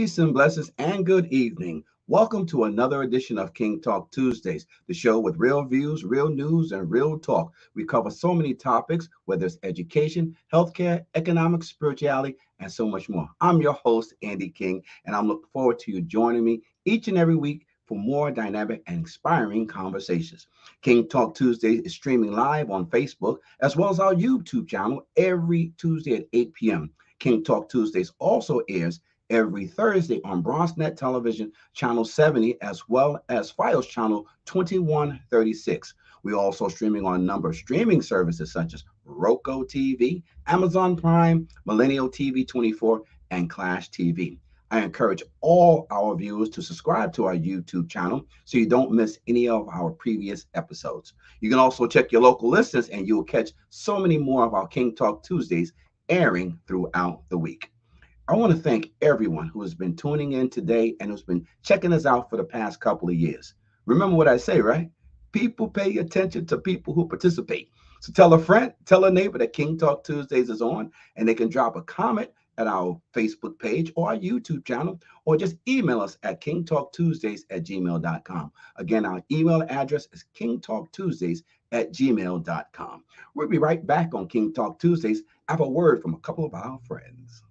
Peace and blessings and good evening. Welcome to another edition of King Talk Tuesdays, the show with real views, real news, and real talk. We cover so many topics, whether it's education, healthcare, economics, spirituality, and so much more. I'm your host, Andy King, and I'm looking forward to you joining me each and every week for more dynamic and inspiring conversations. King Talk Tuesday is streaming live on Facebook as well as our YouTube channel every Tuesday at 8 p.m. King Talk Tuesdays also airs every Thursday on BronxNet Television Channel 70, as well as Fios Channel 2136. We're also streaming on a number of streaming services such as Roku TV, Amazon Prime, Millennial TV 24, and Clash TV. I encourage all our viewers to subscribe to our YouTube channel so you don't miss any of our previous episodes. You can also check your local listings and you will catch so many more of our King Talk Tuesdays airing throughout the week. I want to thank everyone who has been tuning in today and who's been checking us out for the past couple of years. Remember what I say, right? People pay attention to people who participate. So tell a friend, tell a neighbor that King Talk Tuesdays is on, and they can drop a comment at our Facebook page or our YouTube channel, or just email us at kingtalktuesdays@gmail.com. Again, our email address is kingtalktuesdays@gmail.com. We'll be right back on King Talk Tuesdays. I have a word from a couple of our friends.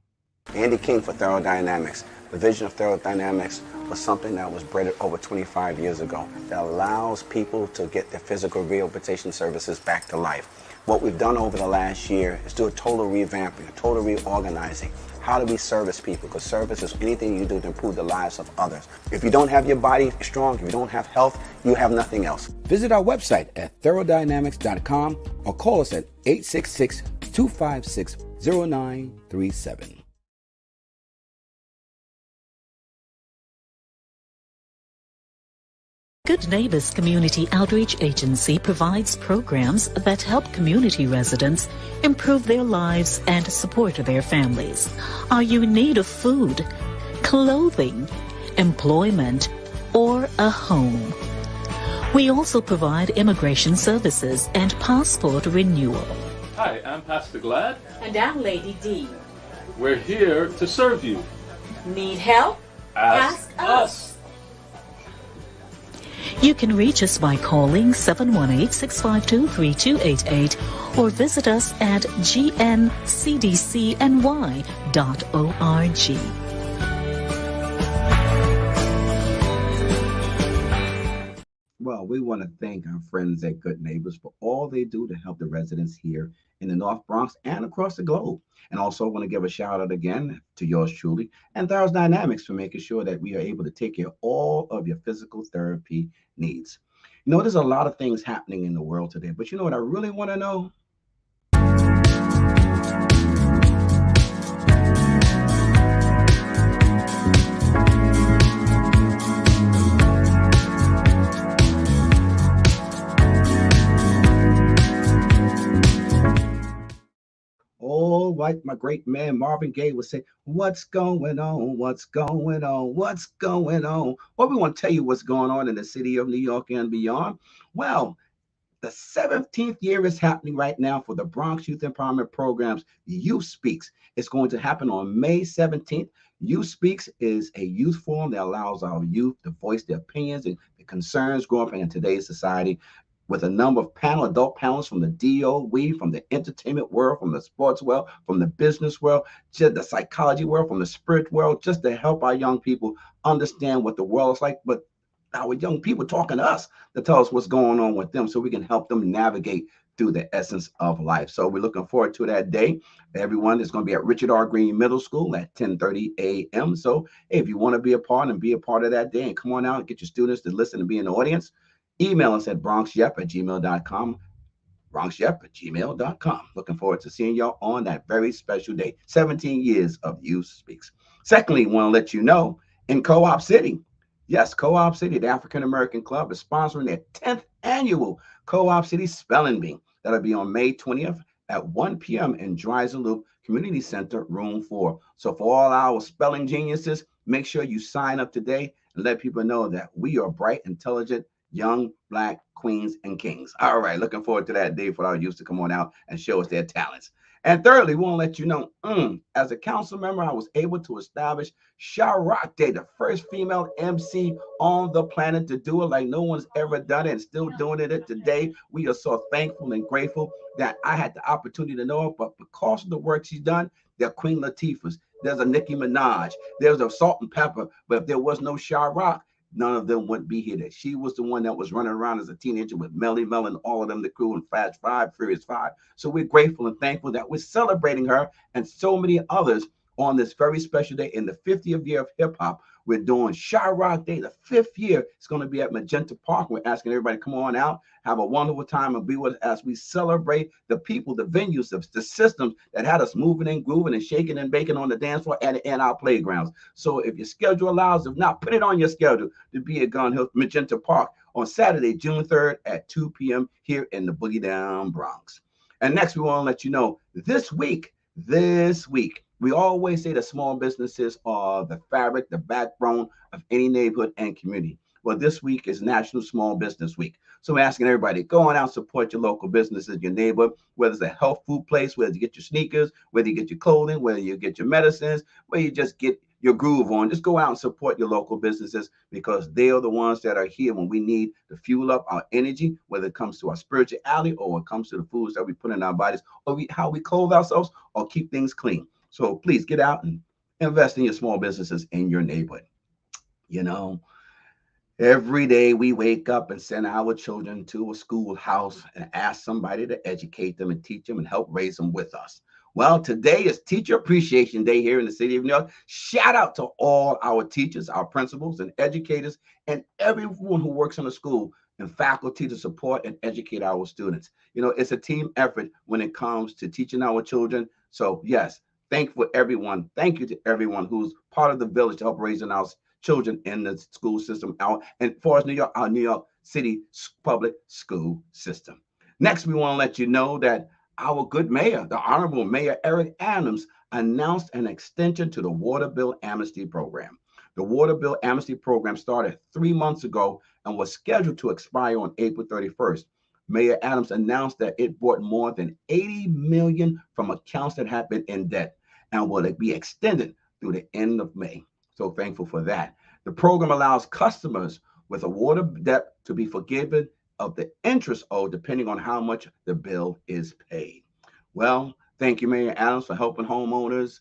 Andy King for Thorough Dynamics. The vision of Thorough Dynamics was something that was bred over 25 years ago that allows people to get their physical rehabilitation services back to life. What we've done over the last year is do a total revamping, a total reorganizing. How do we service people? Because service is anything you do to improve the lives of others. If you don't have your body strong, if you don't have health, you have nothing else. Visit our website at thoroughDynamics.com or call us at 866-256-0937. Good Neighbors Community Outreach Agency provides programs that help community residents improve their lives and support their families. Are you in need of food, clothing, employment, or a home? We also provide immigration services and passport renewal. Hi, I'm Pastor Glad. And I'm Lady D. We're here to serve you. Need help? Ask us. You can reach us by calling 718-652-3288 or visit us at gncdcny.org. Well, we want to thank our friends at Good Neighbors for all they do to help the residents here in the North Bronx and across the globe. And also want to give a shout out again to yours truly and Thorough Dynamics for making sure that we are able to take care of all of your physical therapy needs. You know, there's a lot of things happening in the world today, but you know what I really want to know? Oh, like my great man Marvin Gaye would say, what's going on? What's going on? What's going on? Well, we want to tell you what's going on in the city of New York and beyond. Well, the 17th year is happening right now for the Bronx Youth Empowerment Program's Youth Speaks. It's going to happen on May 17th. Youth Speaks is a youth forum that allows our youth to voice their opinions and the concerns growing up in today's society, with a number of adult panelists from the DOE, from the entertainment world, from the sports world, from the business world, just the psychology world, from the spirit world, just to help our young people understand what the world is like. But our young people talking to us to tell us what's going on with them so we can help them navigate through the essence of life. So we're looking forward to that day. Everyone is going to be at Richard R. Green Middle School at 10:30 a.m. So hey, if you want to be a part of that day and come on out and get your students to listen and be in the audience, email us at bronxyep@gmail.com, bronxyep@gmail.com. Looking forward to seeing y'all on that very special day, 17 years of Youth Speaks. Secondly, want to let you know in Co-op City, yes, Co-op City, the African American Club is sponsoring their 10th annual Co-op City Spelling Bee. That'll be on May 20th at 1 p.m. in Dreiser Loop Community Center, Room 4. So for all our spelling geniuses, make sure you sign up today and let people know that we are bright, intelligent, young Black queens and kings. All right, looking forward to that day for our youth to come on out and show us their talents. And thirdly, we want to let you know, as a council member, I was able to establish Sharac Day, the first female MC on the planet to do it like no one's ever done it and still doing it today. We are so thankful and grateful that I had the opportunity to know her, but because of the work she's done, there are Queen Latifahs, there's a Nicki Minaj, there's a Salt and Pepper, but if there was no Sharac, none of them wouldn't be here. She was the one that was running around as a teenager with Melly Mel and all of them, the crew in Fast Five, Furious Five. So we're grateful and thankful that we're celebrating her and so many others on this very special day in the 50th year of hip hop. We're doing Sharac Day, the 5th year. It's going to be at Magenta Park. We're asking everybody to come on out, have a wonderful time, and be with us as we celebrate the people, the venues, the systems that had us moving and grooving and shaking and baking on the dance floor and our playgrounds. So if your schedule allows, if not, put it on your schedule to be at Gun Hill Magenta Park on Saturday, June 3rd at 2 p.m. here in the Boogie Down Bronx. And next, we want to let you know this week, we always say that small businesses are the fabric, the backbone of any neighborhood and community. Well, this week is National Small Business Week. So we're asking everybody, go on out and support your local businesses, your neighborhood, whether it's a health food place, whether you get your sneakers, whether you get your clothing, whether you get your medicines, whether you just get your groove on. Just go out and support your local businesses because they are the ones that are here when we need to fuel up our energy, whether it comes to our spirituality or when it comes to the foods that we put in our bodies or how we clothe ourselves or keep things clean. So please get out and invest in your small businesses in your neighborhood. You know, every day we wake up and send our children to a schoolhouse and ask somebody to educate them and teach them and help raise them with us. Well, today is Teacher Appreciation Day here in the city of New York. Shout out to all our teachers, our principals and educators, and everyone who works in the school and faculty to support and educate our students. You know, it's a team effort when it comes to teaching our children. So yes, thankful everyone. Thank you to everyone who's part of the village to help raising our children in the school system. And for us, New York, our New York City public school system. Next, we want to let you know that our good mayor, the Honorable Mayor Eric Adams, announced an extension to the Water Bill Amnesty Program. The Water Bill Amnesty Program started 3 months ago and was scheduled to expire on April 31st. Mayor Adams announced that it brought more than $80 million from accounts that had been in debt and will be extended through the end of May. So thankful for that. The program allows customers with a water debt to be forgiven of the interest owed depending on how much the bill is paid. Well, thank you, Mayor Adams, for helping homeowners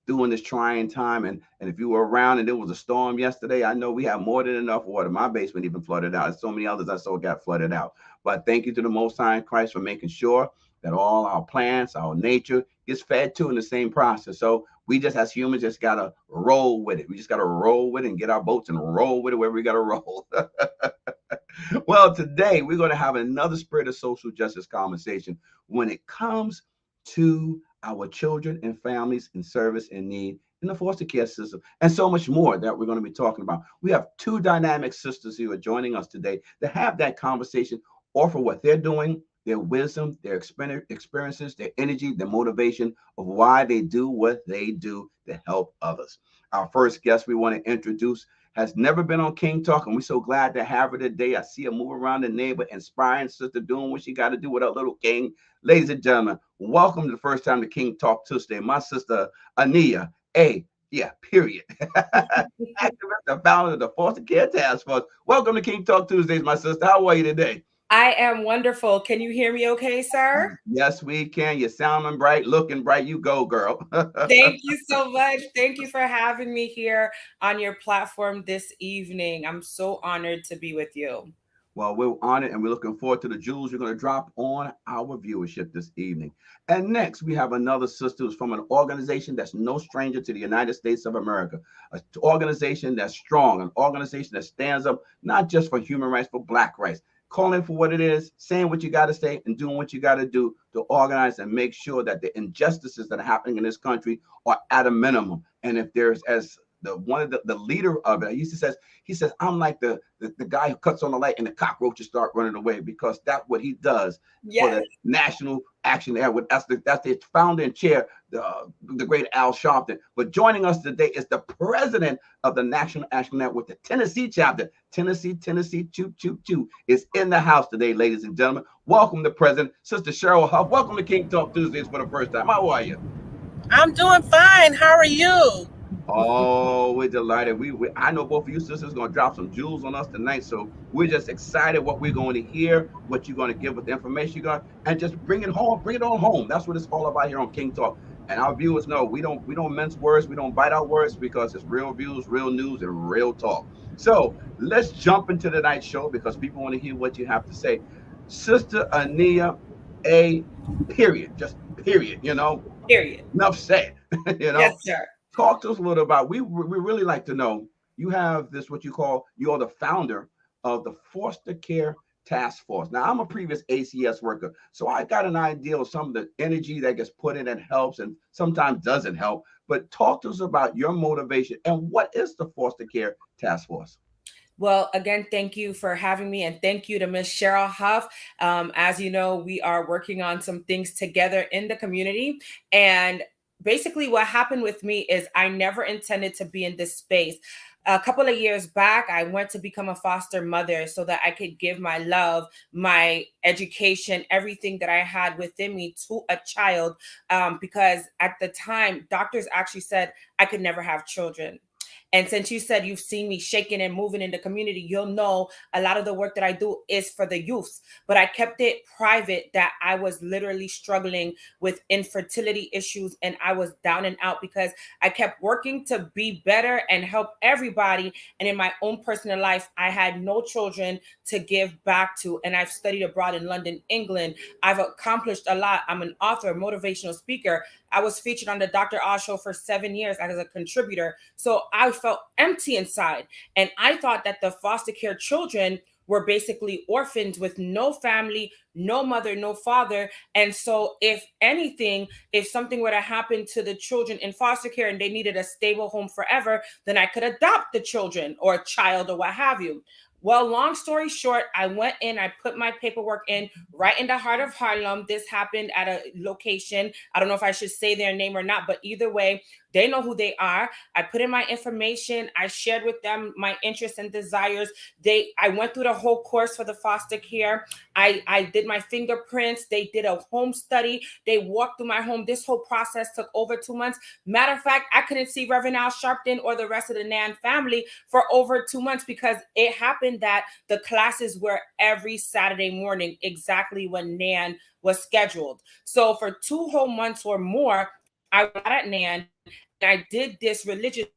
during this trying time. And if you were around and there was a storm yesterday, I know we have more than enough water. My basement even flooded out. And so many others I saw got flooded out. But thank you to the Most High in Christ for making sure that all our plants, our nature gets fed to in the same process. So we just as humans just got to roll with it. We just got to roll with it and get our boats and roll with it wherever we got to roll. Well, today we're going to have another Spirit of Social Justice conversation when it comes to our children and families in service and need in the foster care system and so much more that we're going to be talking about. We have two dynamic sisters who are joining us today to have that conversation, offer what they're doing, their wisdom, their experiences, their energy, their motivation of why they do what they do to help others. Our first guest we want to introduce has never been on King Talk, and we're so glad to have her today. I see her move around the neighborhood, inspiring sister, doing what she got to do with her little king. Ladies and gentlemen, welcome to the first time to King Talk Tuesday. My sister, Ania, period. Activist and founder of the Foster Care Task Force. Welcome to King Talk Tuesdays, my sister. How are you today? I am wonderful. Can you hear me okay, sir? Yes, we can. You're sounding bright, looking bright. You go, girl. Thank you so much. Thank you for having me here on your platform this evening. I'm so honored to be with you. Well, we're honored and we're looking forward to the jewels you're going to drop on our viewership this evening. And next, we have another sister who's from an organization that's no stranger to the United States of America, an organization that's strong, an organization that stands up not just for human rights, but Black rights. Calling for what it is, saying what you got to say, and doing what you got to do to organize and make sure that the injustices that are happening in this country are at a minimum. And if there's, as the leader of it, he says, I'm like the guy who cuts on the light and the cockroaches start running away, because that's what he does for the national Action Air with that's the founder and chair, the great Al Sharpton. But joining us today is the president of the National Action Network, the Tennessee chapter. Tennessee, choo choo choo is in the house today, ladies and gentlemen. Welcome to President Sister Cheryl Huff. Welcome to King Talk Tuesdays for the first time. How are you? I'm doing fine. How are you? Oh, we're delighted. I know both of you sisters are going to drop some jewels on us tonight, so we're just excited what we're going to hear, what you're going to give with the information you got, and just bring it home. Bring it on home. That's what it's all about here on King Talk. And our viewers know we don't mince words, we don't bite our words, because it's real views, real news, and real talk. So let's jump into tonight's show because people want to hear what you have to say. Sister Ania, period. Just period. Period. Enough said. Yes, sir. Talk to us a little about, we really like to know, you have this, what you are the founder of the Foster Care Task Force. Now, I'm a previous ACS worker, so I got an idea of some of the energy that gets put in that helps and sometimes doesn't help. But talk to us about your motivation and what is the Foster Care Task Force? Well, again, thank you for having me, and thank you to Miss Cheryl Huff. As you know, we are working on some things together in the community, and basically what happened with me is I never intended to be in this space. A couple of years back, I went to become a foster mother so that I could give my love, my education, everything that I had within me to a child, because at the time, doctors actually said I could never have children. And since you said you've seen me shaking and moving in the community, you'll know a lot of the work that I do is for the youth. But I kept it private that I was literally struggling with infertility issues and I was down and out because I kept working to be better and help everybody. And in my own personal life, I had no children to give back to. And I've studied abroad in London, England. I've accomplished a lot. I'm an author, motivational speaker. I was featured on the Dr. Oz show for 7 years as a contributor. So I felt empty inside. And I thought that the foster care children were basically orphans with no family, no mother, no father. And so if anything, if something were to happen to the children in foster care and they needed a stable home forever, then I could adopt the children or a child or what have you. Well, long story short, I went in, I put my paperwork in right in the heart of Harlem. This happened at a location. I don't know if I should say their name or not, but either way, they know who they are. I put in my information. I shared with them my interests and desires. I went through the whole course for the foster care. I did my fingerprints. They did a home study. They walked through my home. This whole process took over 2 months. Matter of fact, I couldn't see Reverend Al Sharpton or the rest of the Nan family for over 2 months because it happened that the classes were every Saturday morning, exactly when Nan was scheduled. So for 2 whole months or more, I was at Nan and I did this religiously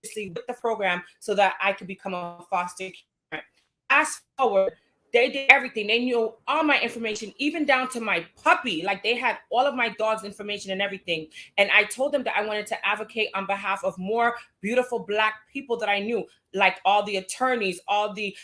with the program so that I could become a foster parent. Fast forward, they did everything. They knew all my information, even down to my puppy. Like they had all of my dog's information and everything. And I told them that I wanted to advocate on behalf of more beautiful Black people that I knew, like all the attorneys, all the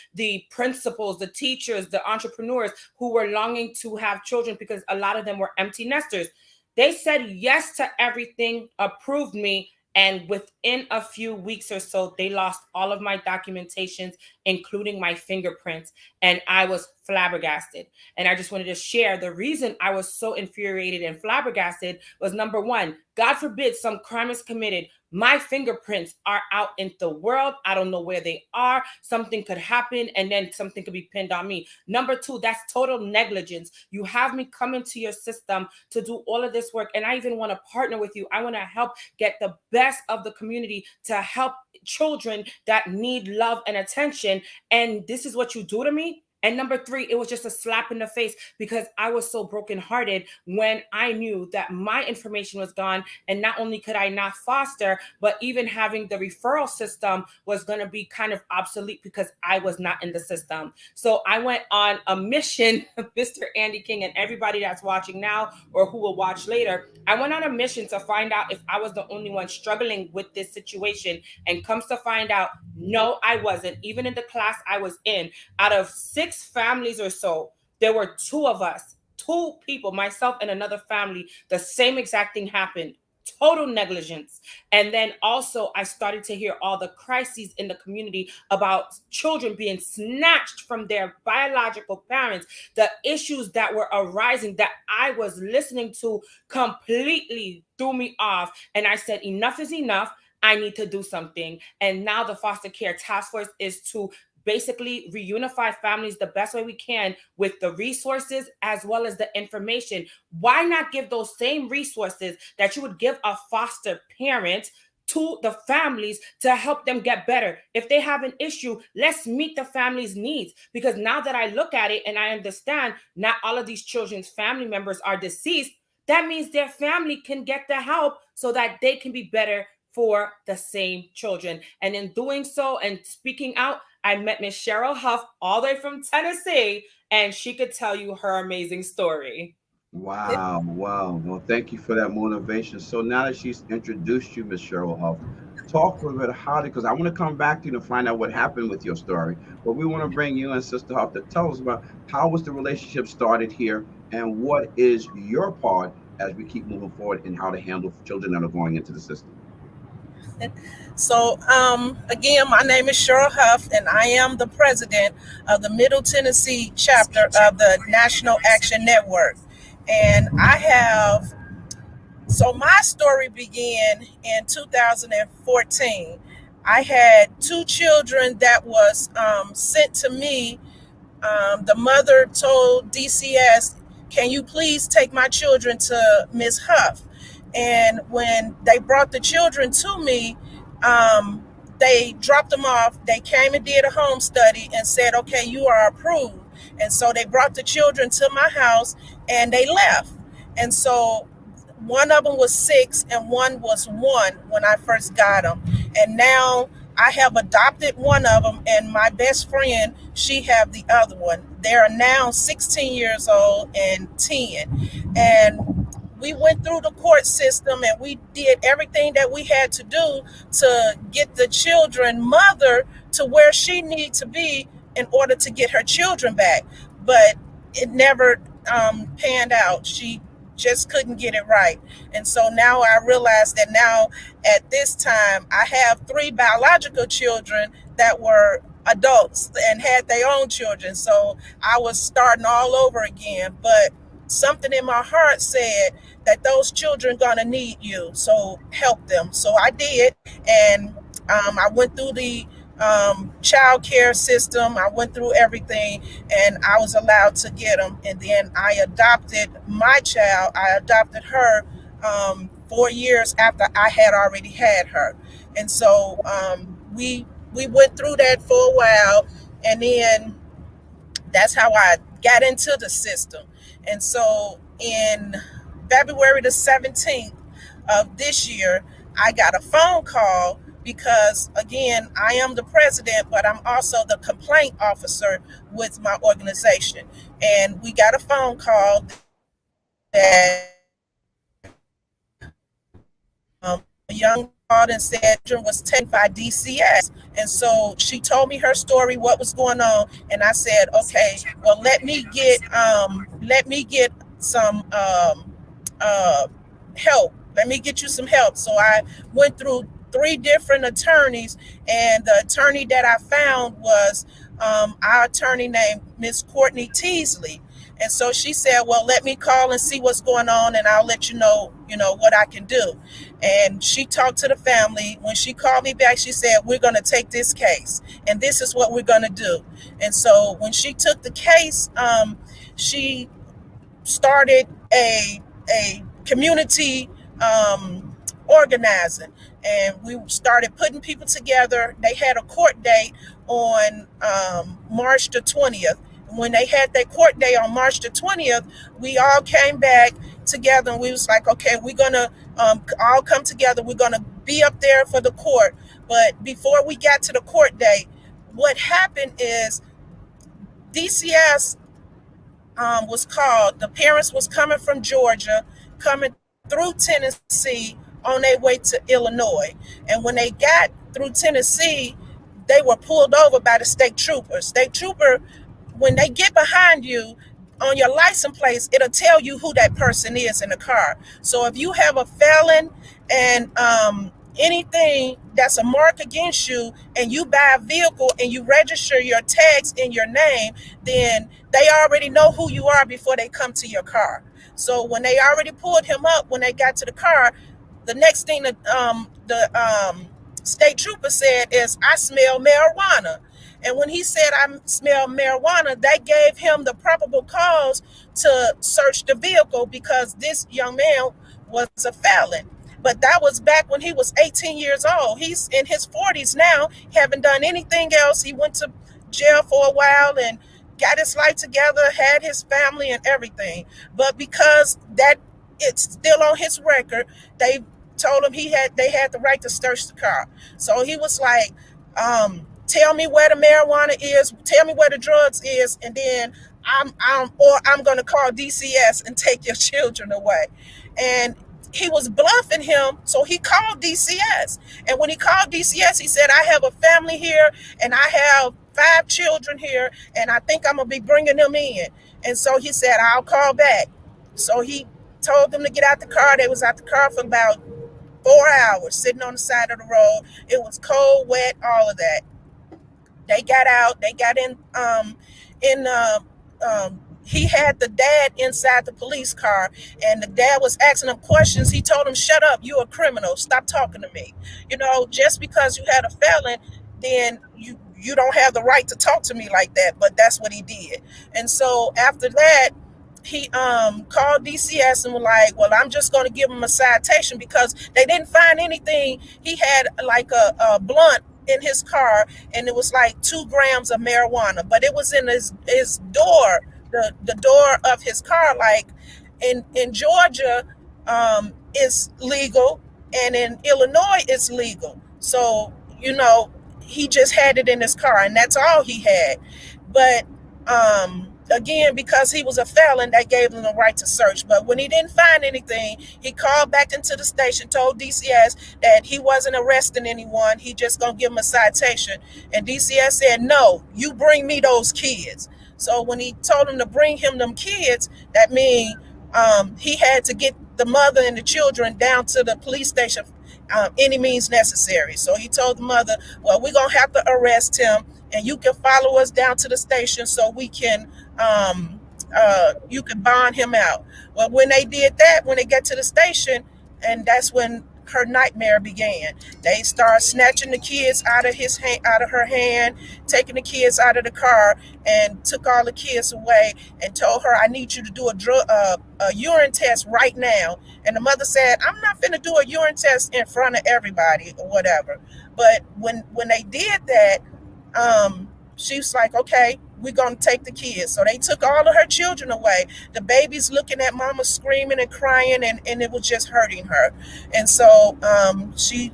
principals, the teachers, the entrepreneurs who were longing to have children because a lot of them were empty nesters. They said yes to everything, approved me. And within a few weeks or so, they lost all of my documentations, including my fingerprints. And I was flabbergasted. And I just wanted to share the reason I was so infuriated and flabbergasted was, number one, God forbid some crime is committed. My fingerprints are out in the world. I don't know where they are. Something could happen and then something could be pinned on me. Number two, that's total negligence. You have me come into your system to do all of this work. And I even want to partner with you. I want to help get the best of the community to help children that need love and attention. And this is what you do to me? And number three, it was just a slap in the face because I was so brokenhearted when I knew that my information was gone. And not only could I not foster, but even having the referral system was going to be kind of obsolete because I was not in the system. So I went on a mission, Mr. Andy King and everybody that's watching now or who will watch later. I went on a mission to find out if I was the only one struggling with this situation, and comes to find out, no, I wasn't. Even in the class I was in, out of 6 families or so, there were 2 of us, 2 people, myself and another family, the same exact thing happened. total negligence. And then also I started to hear all the crises in the community about children being snatched from their biological parents, the issues that were arising that I was listening to completely threw me off. And I said, enough is enough. I need to do something. And now the foster care task force is to basically reunify families the best way we can with the resources as well as the information. Why not give those same resources that you would give a foster parent to the families to help them get better? If they have an issue, let's meet the family's needs. Because now that I look at it and I understand not all of these children's family members are deceased, that means their family can get the help so that they can be better for the same children. And in doing so and speaking out, I met Miss Cheryl Huff all the way from Tennessee, and she could tell you her amazing story. Wow. Well, thank you for that motivation. So now that she's introduced you, Miss Cheryl Huff, talk a little bit how, because I want to come back to you to find out what happened with your story. But we want to bring you and Sister Huff to tell us about how was the relationship started here and what is your part as we keep moving forward in how to handle children that are going into the system. So, again, my name is Cheryl Huff, and I am the president of the Middle Tennessee chapter of the National Action Network. And so my story began in 2014. I had 2 children that was sent to me. The mother told DCS, can you please take my children to Ms. Huff? And when they brought the children to me, they dropped them off. They came and did a home study and said, okay, you are approved. And so they brought the children to my house and they left. And so one of them was 6 and one was 1 when I first got them. And now I have adopted one of them, and my best friend, she have the other one. They are now 16 years old and 10. And we went through the court system and we did everything that we had to do to get the children mother to where she needs to be in order to get her children back. But it never panned out. She just couldn't get it right. And so now I realize that now at this time, I have 3 biological children that were adults and had their own children. So I was starting all over again. But something in my heart said that those children gonna need you, so help them. So I did, and I went through the child care system. I went through everything, and I was allowed to get them. And then I adopted my child. I adopted her 4 years after I had already had her. And so we went through that for a while, and then that's how I got into the system. And so in February the 17th of this year, I got a phone call because, again, I am the president, but I'm also the complaint officer with my organization. And we got a phone call that a young and said was taken by DCS. And so she told me her story, what was going on. And I said, okay, well, let me get some help. Let me get you some help. So I went through 3 different attorneys, and the attorney that I found was our attorney named Miss Courtney Teasley. And so she said, well, let me call and see what's going on, and I'll let you know what I can do. And she talked to the family. When she called me back, she said, we're going to take this case, and this is what we're going to do. And so when she took the case, she started a community organizing, and we started putting people together. They had a court date on March the 20th. When they had their court day on March the 20th, we all came back together, and we was like, okay, we're going to all come together. We're going to be up there for the court. But before we got to the court date, what happened is DCS was called. The parents was coming from Georgia, coming through Tennessee on their way to Illinois. And when they got through Tennessee, they were pulled over by the state trooper. State trooper, when they get behind you, on your license plate, it'll tell you who that person is in the car. So if you have a felon and anything that's a mark against you, and you buy a vehicle and you register your tags in your name, then they already know who you are before they come to your car. So when they already pulled him up, when they got to the car, the next thing that the state trooper said is, "I smell marijuana." And when he said, "I smell marijuana," they gave him the probable cause to search the vehicle because this young man was a felon. But that was back when he was 18 years old. He's in his 40s now, haven't done anything else. He went to jail for a while and got his life together, had his family and everything. But because that it's still on his record, they told him they had the right to search the car. So he was like, tell me where the marijuana is, tell me where the drugs is, and then I'm gonna call DCS and take your children away. And he was bluffing him, so he called DCS. And when he called DCS, he said, "I have a family here and I have 5 children here, and I think I'm gonna be bringing them in." And so he said, "I'll call back." So he told them to get out the car. They was out the car for about 4 hours, sitting on the side of the road. It was cold, wet, all of that. They got out. They got in. He had the dad inside the police car, and the dad was asking him questions. He told him, "Shut up, you're a criminal. Stop talking to me. You know, just because you had a felon, then you don't have the right to talk to me like that." But that's what he did. And so after that, he called DCS and was like, "Well, I'm just going to give him a citation," because they didn't find anything. He had like a blunt in his car, and it was like 2 grams of marijuana, but it was in his door, the door of his car. Like in Georgia, it's legal, and in Illinois, it's legal. So, you know, he just had it in his car, and that's all he had. But again, because he was a felon, they gave him the right to search. But when he didn't find anything, he called back into the station, told DCS that he wasn't arresting anyone. He just gonna give him a citation. And DCS said, "No, you bring me those kids." So when he told him to bring him them kids, that means he had to get the mother and the children down to the police station any means necessary. So he told the mother, "Well, we're gonna have to arrest him, and you can follow us down to the station so we can you can bond him out." Well, when they did that, when they got to the station, and that's when her nightmare began. They started snatching the kids out of her hand, taking the kids out of the car, and took all the kids away and told her, "I need you to do a urine test right now." And the mother said, "I'm not finna do a urine test in front of everybody or whatever." But when they did that, she was like, "Okay, we're going to take the kids." So they took all of her children away. The baby's looking at mama screaming and crying, and it was just hurting her. And so she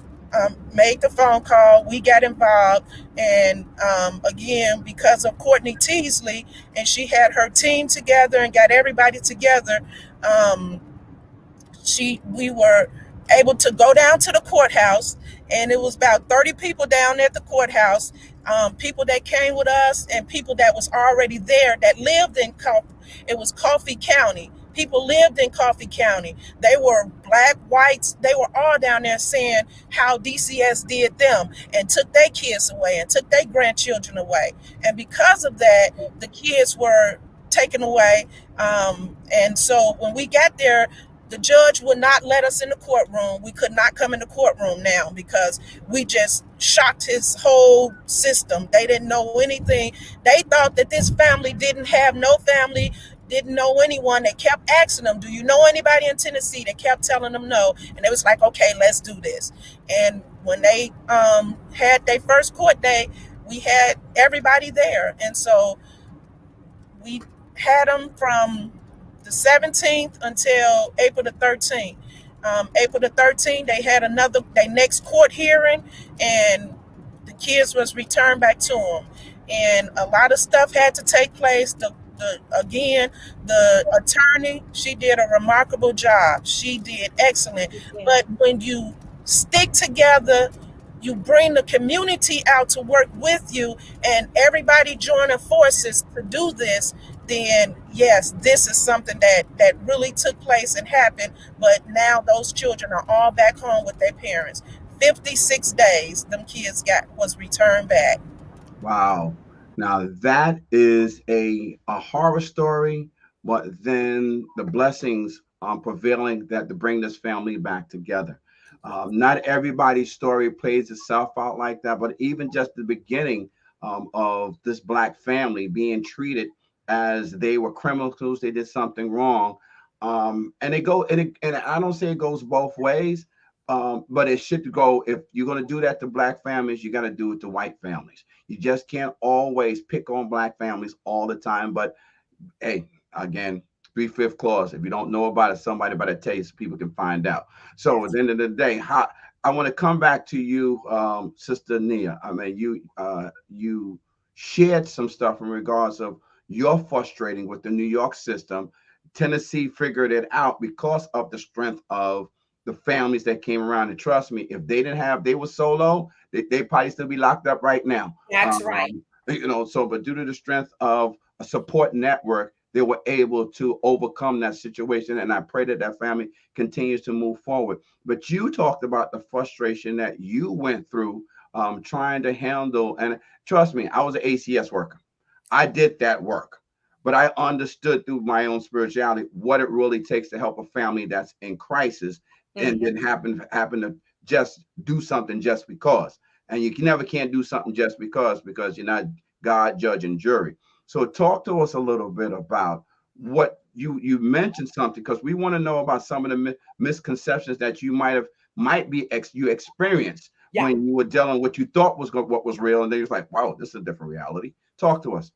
made the phone call. We got involved. And again, because of Courtney Teasley, and she had her team together and got everybody together, we were able to go down to the courthouse, and it was about 30 people down at the courthouse. People that came with us and people that was already there that lived in Coffee County. People lived in Coffee County. They were black, whites. They were all down there saying how DCS did them and took their kids away and took their grandchildren away. And because of that, the kids were taken away. And so when we got there, the judge would not let us in the courtroom. We could not come in the courtroom now because we just shocked his whole system. They didn't know anything. They thought that this family didn't have no family, didn't know anyone. They kept asking them, "Do you know anybody in Tennessee?" They kept telling them no. And it was like, "Okay, let's do this." And when they had their first court day, we had everybody there. And so we had them from the 17th until April the 13th. April the 13th, they had their next court hearing, and the kids was returned back to them. And a lot of stuff had to take place. The attorney, she did a remarkable job. She did excellent. But when you stick together, you bring the community out to work with you, and everybody joining forces to do this, then yes, this is something that really took place and happened. But now those children are all back home with their parents. 56 days them kids was returned back. Wow. Now that is a horror story, but then the blessings prevailing that to bring this family back together. Not everybody's story plays itself out like that, but even just the beginning of this black family being treated as they were criminals, they did something wrong, and and I don't say it goes both ways, but it should go. If you're going to do that to black families, you got to do it to white families. You just can't always pick on black families all the time. But hey, again, 3/5 clause. If you don't know about it, somebody better tell you so people can find out. So at the end of the day, I want to come back to you, Sister Nia. I mean, you shared some stuff in regards of your frustrating with the New York system. Tennessee figured it out because of the strength of the families that came around. And trust me, if they were solo, they probably still be locked up right now. That's right. So, but due to the strength of a support network, they were able to overcome that situation. And I pray that that family continues to move forward. But you talked about the frustration that you went through trying to handle. And trust me, I was an ACS worker. I did that work, but I understood through my own spirituality what it really takes to help a family that's in crisis and then happen to just do something just because. And you never can't do something just because you're not God, judge, and jury. So talk to us a little bit about what you mentioned something, because we want to know about some of the misconceptions that you you experienced when you were dealing with what you thought was what was real, and then you're like, wow, this is a different reality. Talk to us.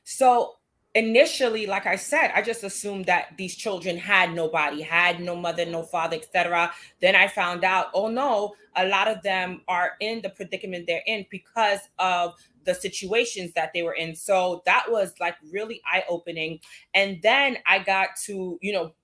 So initially, like I said, I just assumed that these children had nobody, had no mother, no father, etc. Then I found out, oh no, a lot of them are in the predicament they're in because of the situations that they were in. So that was like really eye-opening. And then I got to,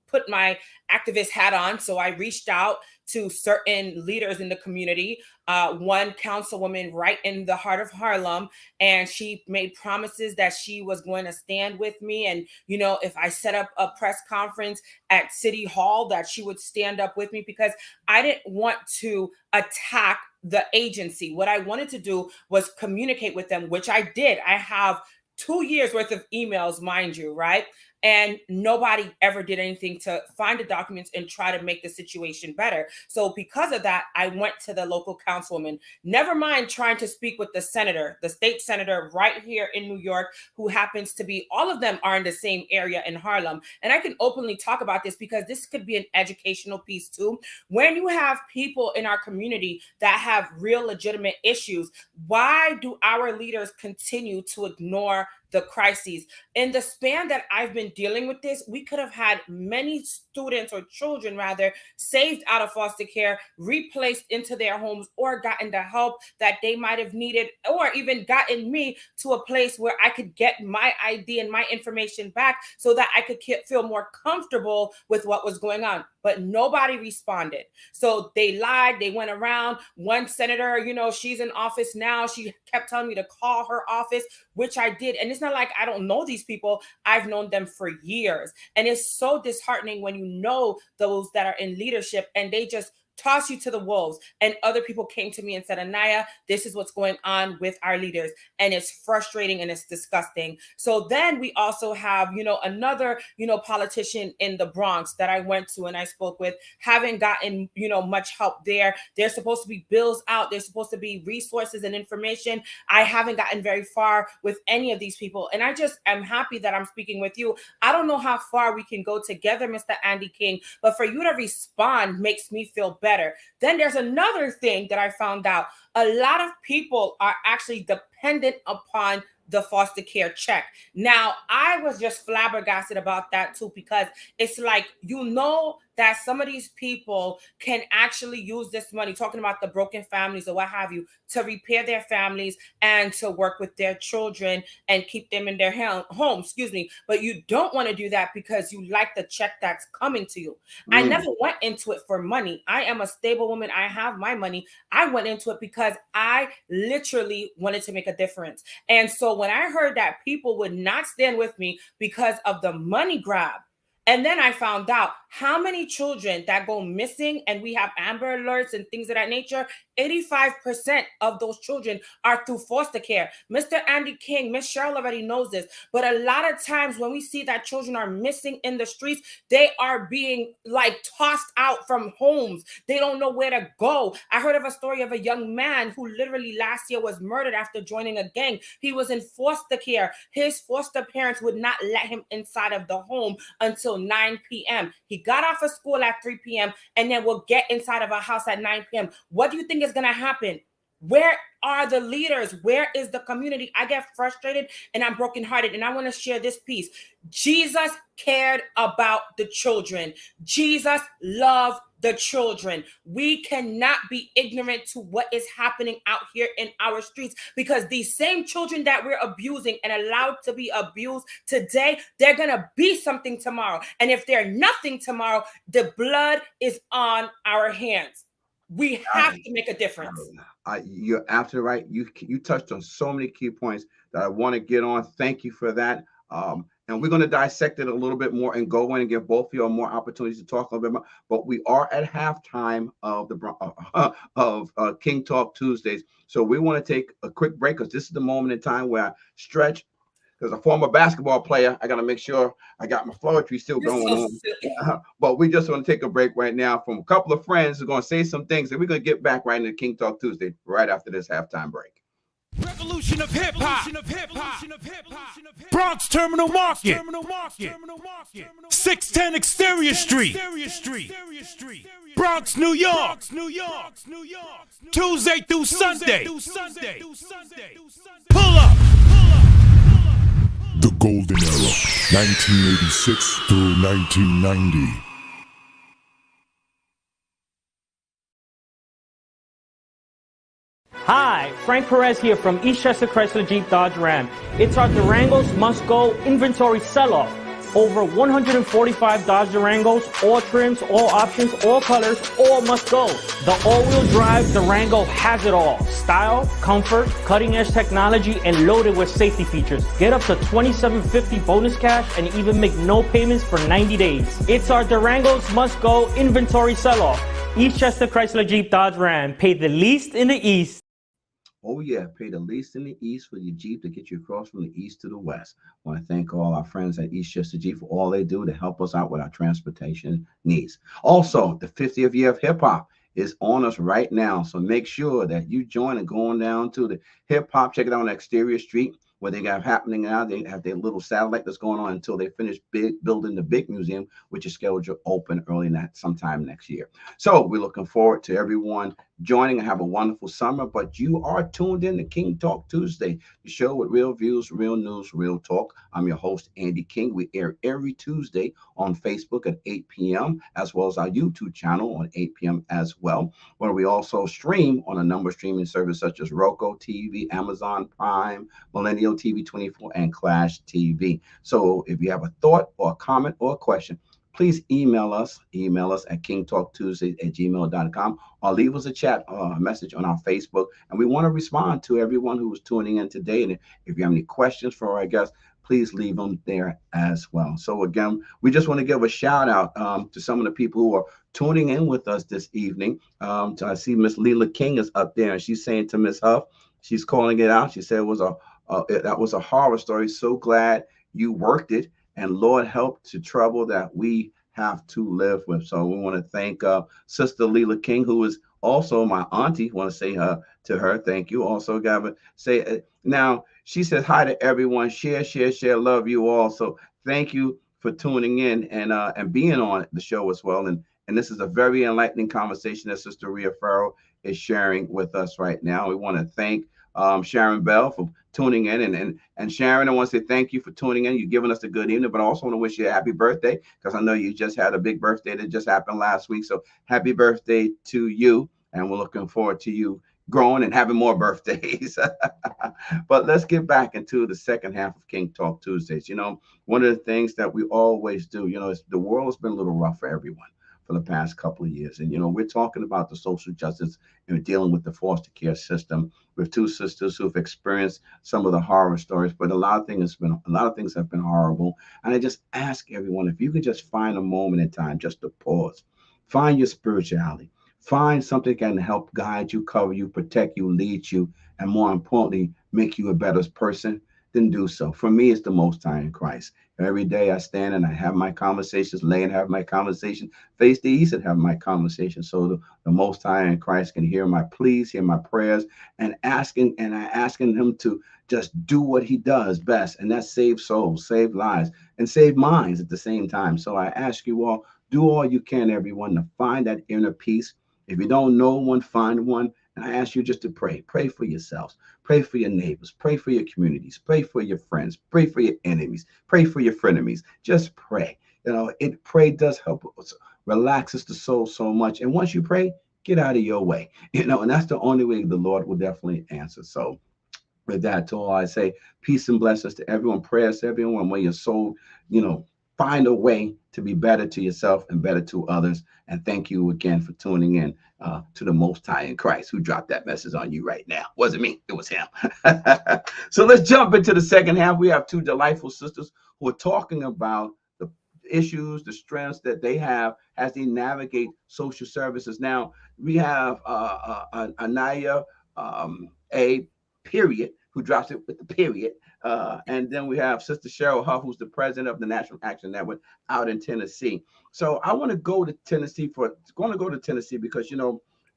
put my activist hat on. So I reached out to certain leaders in the community, one councilwoman right in the heart of Harlem, and she made promises that she was going to stand with me. And, if I set up a press conference at City Hall, that she would stand up with me, because I didn't want to attack the agency. What I wanted to do was communicate with them, which I did. I have 2 years worth of emails, mind you, right? And nobody ever did anything to find the documents and try to make the situation better. So because of that, I went to the local councilwoman, never mind trying to speak with the senator, the state senator right here in New York, who happens to be, all of them are in the same area in Harlem. And I can openly talk about this because this could be an educational piece too. When you have people in our community that have real legitimate issues, why do our leaders continue to ignore the crises? In the span that I've been dealing with this, we could have had many students, or children rather, saved out of foster care, replaced into their homes, or gotten the help that they might have needed, or even gotten me to a place where I could get my ID and my information back so that I could feel more comfortable with what was going on. But nobody responded. So they lied. They went around. One senator, she's in office now. She kept telling me to call her office, which I did. And it's not like I don't know these people. I've known them for years. And it's so disheartening when you know those that are in leadership and they just toss you to the wolves. And other people came to me and said, Anaya, this is what's going on with our leaders. And it's frustrating and it's disgusting. So then we also have, another, politician in the Bronx that I went to and I spoke with, haven't gotten, much help there. There's supposed to be bills out. There's supposed to be resources and information. I haven't gotten very far with any of these people. And I just am happy that I'm speaking with you. I don't know how far we can go together, Mr. Andy King, but for you to respond makes me feel better. Then there's another thing that I found out. A lot of people are actually dependent upon the foster care check. Now, I was just flabbergasted about that too, because it's like, that some of these people can actually use this money, talking about the broken families or what have you, to repair their families and to work with their children and keep them in their home, but you don't want to do that because you like the check that's coming to you. I never went into it for money. I am a stable woman. I have my money. I went into it because I literally wanted to make a difference. And so when I heard that people would not stand with me because of the money grab, and then I found out how many children that go missing, and we have Amber Alerts and things of that nature. 85% of those children are through foster care. Mr. Andy King, Miss Cheryl already knows this, but a lot of times when we see that children are missing in the streets, they are being like tossed out from homes. They don't know where to go. I heard of a story of a young man who literally last year was murdered after joining a gang. He was in foster care. His foster parents would not let him inside of the home until 9 p.m. He got off of school at 3 p.m. and then will get inside of a house at 9 p.m. What do you think is going to happen? Where are the leaders? Where is the community? I get frustrated and I'm brokenhearted, and I want to share this piece. Jesus cared about the children. Jesus loved the children. We cannot be ignorant to what is happening out here in our streets, because these same children that we're abusing and allowed to be abused today, they're going to be something tomorrow. And if they're nothing tomorrow, the blood is on our hands. We have to make a difference. You're absolutely right. You touched on so many key points that I want to get on. Thank you for that. And we're going to dissect it a little bit more and go in and give both of you more opportunities to talk a little bit more. But we are at halftime of the King Talk Tuesdays, so we want to take a quick break because this is the moment in time where I stretch. As a former basketball player, I got to make sure I got my flowetry still going on. But we just want to take a break right now from a couple of friends who are going to say some things, and we're going to get back right into King Talk Tuesday right after this halftime break. Revolution of hip hop. Bronx Terminal Market. 610 Exterior Street. Bronx, New York. Tuesday through Sunday. Pull up. The Golden Era, 1986 through 1990. Hi, Frank Perez here from Eastchester Chrysler Jeep Dodge Ram. It's our Durangos Must Go inventory sell-off. Over 145 Dodge Durangos, all trims, all options, all colors, all must go. The all-wheel drive Durango has it all. Style, comfort, cutting-edge technology, and loaded with safety features. Get up to $2,750 bonus cash and even make no payments for 90 days. It's our Durangos Must Go inventory sell-off. Eastchester Chrysler Jeep Dodge Ram. Pay the least in the East. Oh, yeah. Pay the least in the East for your Jeep to get you across from the East to the West. I want to thank all our friends at Eastchester Jeep for all they do to help us out with our transportation needs. Also, the 50th year of hip hop is on us right now. So make sure that you join and go on down to the hip hop. Check it out on Exterior Street. What they got happening now, they have their little satellite that's going on until they finish building the big museum, which is scheduled to open early sometime next year. So we're looking forward to everyone joining and have a wonderful summer. But you are tuned in to King Talk Tuesday, the show with real views, real news, real talk. I'm your host, Andy King. We air every Tuesday on Facebook at 8 p.m., as well as our YouTube channel on 8 p.m. as well, where we also stream on a number of streaming services such as Roku TV, Amazon Prime, Millennial TV 24, and Clash TV. So if you have a thought or a comment or a question, please email us at kingtalktuesday@gmail.com, or leave us a chat or a message on our Facebook. And we want to respond to everyone who is tuning in today. And if you have any questions for our guests, please leave them there as well. So again, we just want to give a shout out to some of the people who are tuning in with us this evening. So I see Miss Leela King is up there, and she's saying to Miss Huff, she's calling it out. She said that was a horror story. So glad you worked it. And Lord help to trouble that we have to live with. So we want to thank Sister Leela King, who is also my auntie. Want to say to her, thank you. Also, Gavin, say now she says hi to everyone. Share. Love you all. So thank you for tuning in and being on the show as well. And this is a very enlightening conversation that Sister Rhea Farrell is sharing with us right now. We want to thank Sharon Bell, for tuning in. And Sharon, I want to say thank you for tuning in. You've given us a good evening, but I also want to wish you a happy birthday, because I know you just had a big birthday that just happened last week. So happy birthday to you. And we're looking forward to you growing and having more birthdays. But let's get back into the second half of King Talk Tuesdays. One of the things that we always do, is the world has been a little rough for everyone for the past couple of years. And, we're talking about the social justice and dealing with the foster care system with two sisters who've experienced some of the horror stories, but a lot of things have been horrible. And I just ask everyone, if you could just find a moment in time just to pause, find your spirituality, find something that can help guide you, cover you, protect you, lead you, and more importantly, make you a better person, then do so. For me, it's the Most High in Christ. Every day I stand and I have my conversations, lay and have my conversation, face the east and have my conversation. So the Most High in Christ can hear my pleas, hear my prayers, and asking him to just do what he does best. And that's save souls, save lives, and save minds at the same time. So I ask you all, do all you can, everyone, to find that inner peace. If you don't know one, find one. And I ask you just to pray. Pray for yourselves. Pray for your neighbors. Pray for your communities. Pray for your friends. Pray for your enemies. Pray for your frenemies. Just pray. Pray does help us, relaxes the soul so much. And once you pray, get out of your way. And that's the only way the Lord will definitely answer. So with that, to all I say, peace and blessings to everyone. Prayers to everyone. Where your soul, find a way to be better to yourself and better to others. And thank you again for tuning in to the Most High in Christ, who dropped that message on you right now. Wasn't me, it was him. So let's jump into the second half. We have two delightful sisters who are talking about the issues, the strengths that they have as they navigate social services. Now, we have Anaya A. Period, who drops it with the period. And then we have Sister Cheryl Huff, who's the president of the National Action Network out in Tennessee. So I want to go to Tennessee because,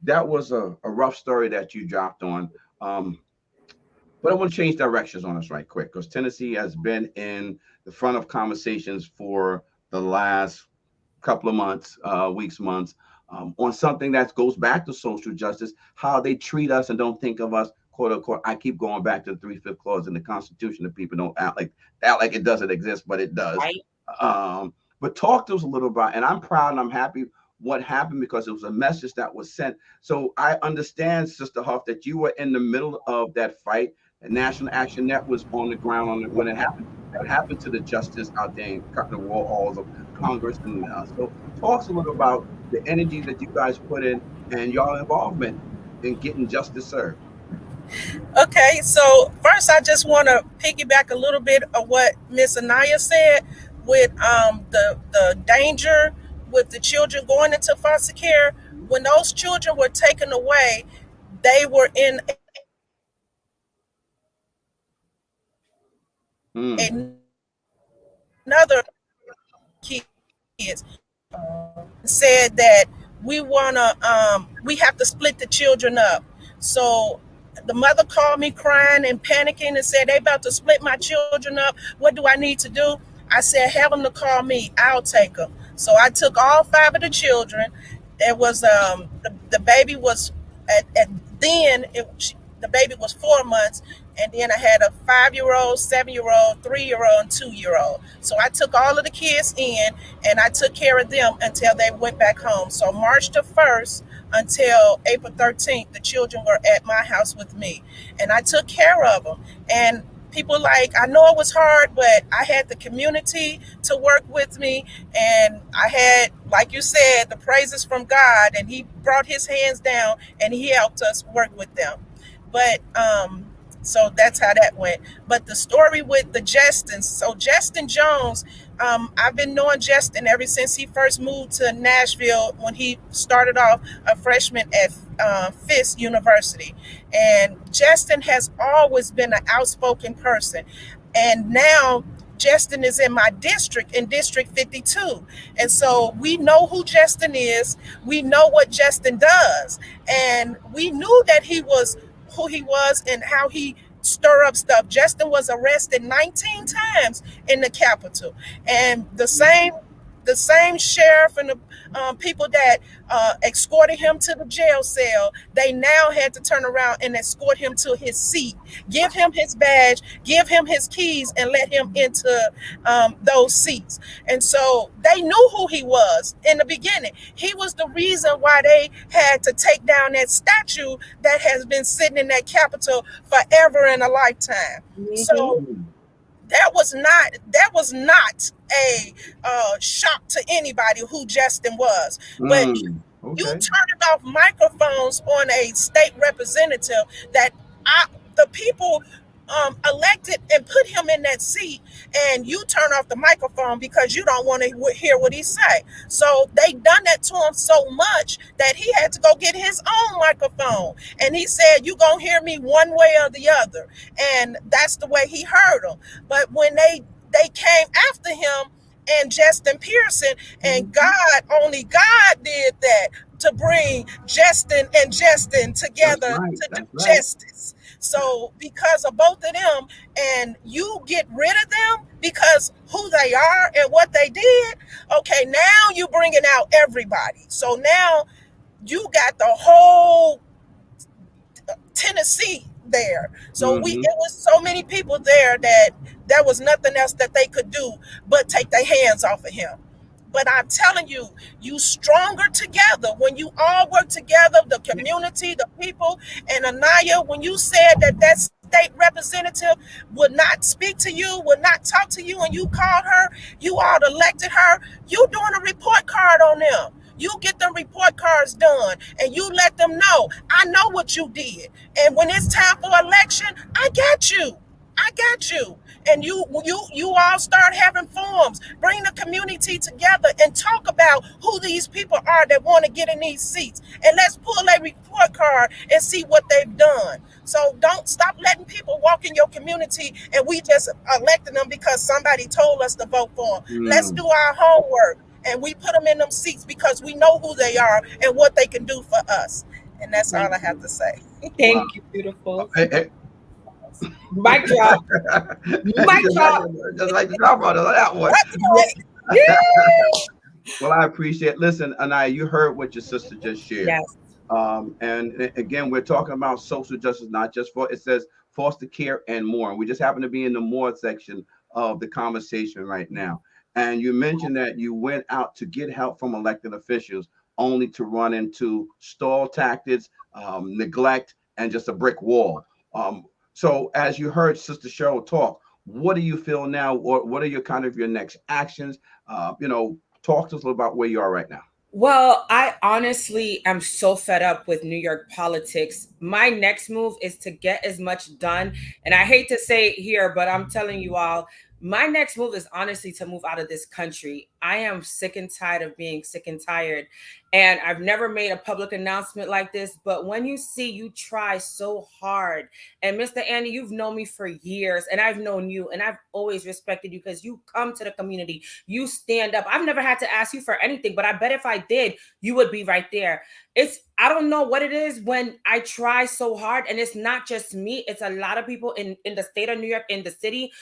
that was a rough story that you dropped on. But I want to change directions on us right quick, because Tennessee has been in the front of conversations for the last couple of months, weeks, months, on something that goes back to social justice, how they treat us and don't think of us, quote unquote. I keep going back to the 3/5 clause in the Constitution that people don't act like it doesn't exist, but it does. Right. But talk to us a little about, and I'm proud and I'm happy what happened, because it was a message that was sent. So I understand, Sister Huff, that you were in the middle of that fight. The National Action Net was on the ground when it happened. What happened to the justice out there in the war halls of Congress? And so talk a little about the energy that you guys put in and your involvement in getting justice served. Okay, so first I just want to piggyback a little bit of what Miss Anaya said with the danger with the children going into foster care. When those children were taken away, they were in another kids said that we have to split the children up. So the mother called me crying and panicking and said, they about to split my children up. What do I need to do? I said, have them to call me. I'll take them. So I took all 5 of the children. There was the baby was the baby was 4 months, and then I had a 5-year-old, 7-year-old, 3-year-old, and 2-year-old. So I took all of the kids in, and I took care of them until they went back home. So March the 1st until April 13th, the children were at my house with me, and I took care of them. And people I know it was hard, but I had the community to work with me, and I had, like you said, the praises from God, and he brought his hands down and he helped us work with them. But so that's how that went. But the story with the Justin, so Justin Jones, I've been knowing Justin ever since he first moved to Nashville, when he started off a freshman at Fisk University. And Justin has always been an outspoken person. And now Justin is in my district, in District 52. And so we know who Justin is. We know what Justin does. And we knew that he was who he was and how he stir up stuff. Justin was arrested 19 times in the Capitol. And the same the same sheriff and the people that escorted him to the jail cell, they now had to turn around and escort him to his seat, give him his badge, give him his keys, and let him into those seats. And so they knew who he was in the beginning. He was the reason why they had to take down that statue that has been sitting in that Capitol forever and a lifetime. So that was not a shock to anybody who Justin was. But you turned off microphones on a state representative that the people elected and put him in that seat, and you turn off the microphone because you don't want to hear what he say. So they done that to him so much that he had to go get his own microphone, and he said, "You gonna hear me one way or the other," and that's the way he heard them. But when they came after him and Justin Pearson, and only God did that to bring Justin and Justin together to do justice. So because of both of them, and you get rid of them because who they are and what they did, okay, now you bringing out everybody. So now you got the whole Tennessee there. So it was so many people there that there was nothing else that they could do but take their hands off of him. But I'm telling you, you stronger together. When you all work together, the community, the people, and Anaya, when you said that state representative would not speak to you, would not talk to you, and you called her, you all elected her, you doing a report card on them. You get them report cards done, and you let them know, I know what you did. And when it's time for election, I got you. And you all start having forums, bring the community together and talk about who these people are that want to get in these seats. And let's pull a report card and see what they've done. So don't stop letting people walk in your community and we just electing them because somebody told us to vote for them. Let's do our homework, and we put them in them seats because we know who they are and what they can do for us. And that's all I have to say. Thank you, beautiful. Mic drop. Mic drop. Just like the drop on that one. Well, I appreciate. Listen, Anaya, you heard what your sister just shared. Yes. And again, we're talking about social justice, not just for, it says foster care and more. And we just happen to be in the more section of the conversation right now. And you mentioned that you went out to get help from elected officials only to run into stall tactics, neglect, and just a brick wall. So as you heard Sister Cheryl talk, what do you feel now? What are your your next actions? Talk to us a little about where you are right now. Well, I honestly am so fed up with New York politics. My next move is to get as much done. And I hate to say it here, but I'm telling you all, my next move is honestly to move out of this country. I am sick and tired of being sick and tired. And I've never made a public announcement like this, but when you see you try so hard, and Mr. Andy, you've known me for years, and I've known you, and I've always respected you because you come to the community, you stand up. I've never had to ask you for anything, but I bet if I did, you would be right there. I don't know what it is when I try so hard, and it's not just me, it's a lot of people in the state of New York, in the city.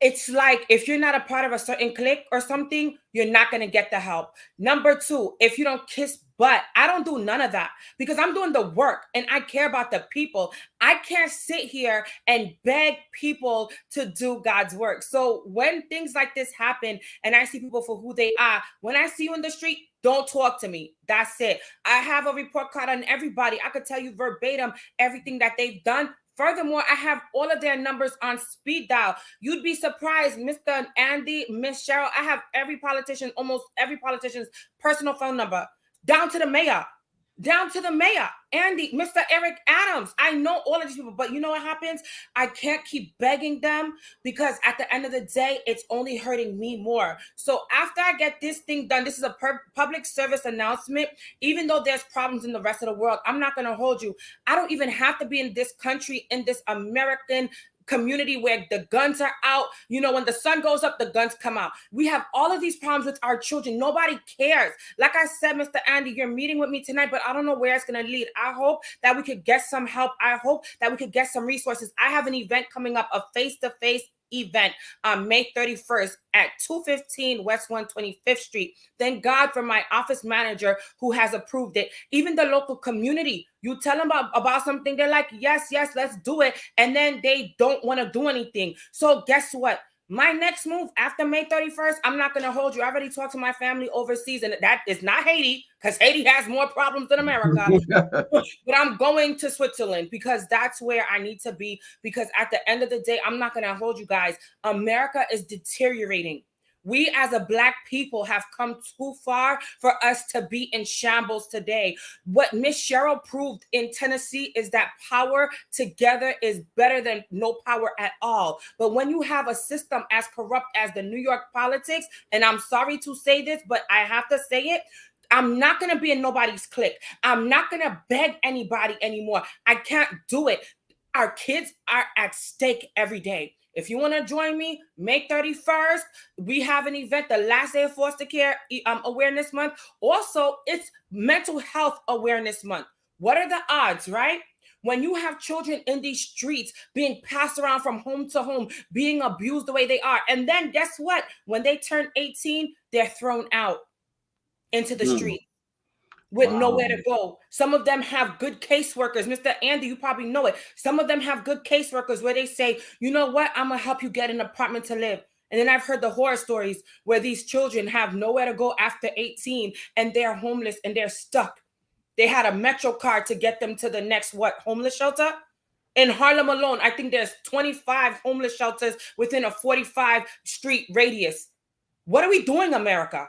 It's like if you're not a part of a certain clique or something, you're not going to get the help. Number two, if you don't kiss butt, I don't do none of that because I'm doing the work and I care about the people. I can't sit here and beg people to do God's work. So when things like this happen and I see people for who they are, when I see you in the street, don't talk to me. That's it. I have a report card on everybody. I could tell you verbatim everything that they've done. Furthermore, I have all of their numbers on speed dial. You'd be surprised, Mr. Andy, Miss Cheryl. I have almost every politician's personal phone number, down to the mayor. Andy, Mr. Eric Adams. I know all of these people, but you know what happens? I can't keep begging them because at the end of the day, it's only hurting me more. So after I get this thing done, this is a public service announcement. Even though there's problems in the rest of the world, I'm not going to hold you. I don't even have to be in this country, in this American community where the guns are out. When the sun goes up, the guns come out. We have all of these problems with our children. Nobody cares. Like I said, Mr. Andy, you're meeting with me tonight, but I don't know where it's going to lead. I hope that we could get some help. I hope that we could get some resources. I have an event coming up, a face-to-face event on May 31st at 215 West 125th Street. Thank God for my office manager who has approved it. Even the local community, you tell them about something, they're like, yes, let's do it. And then they don't want to do anything. So guess what? My next move after May 31st, I'm not going to hold you. I already talked to my family overseas, and that is not Haiti, because Haiti has more problems than America. But I'm going to Switzerland because that's where I need to be. Because at the end of the day, I'm not going to hold you guys. America is deteriorating. We as a Black people have come too far for us to be in shambles today. What Miss Cheryl proved in Tennessee is that power together is better than no power at all. But when you have a system as corrupt as the New York politics, and I'm sorry to say this, but I have to say it, I'm not going to be in nobody's clique. I'm not going to beg anybody anymore. I can't do it. Our kids are at stake every day. If you want to join me, May 31st, we have an event, the last day of foster care awareness month. Also, it's mental health awareness month. What are the odds, right? When you have children in these streets being passed around from home to home, being abused the way they are. And then guess what? When they turn 18, they're thrown out into the street with nowhere to go. Some of them have good caseworkers. Mr. Andy, you probably know it. Some of them have good caseworkers where they say, you know what, I'm going to help you get an apartment to live. And then I've heard the horror stories where these children have nowhere to go after 18 and they're homeless and they're stuck. They had a Metro card to get them to the next, homeless shelter? In Harlem alone, I think there's 25 homeless shelters within a 45 street radius. What are we doing, America?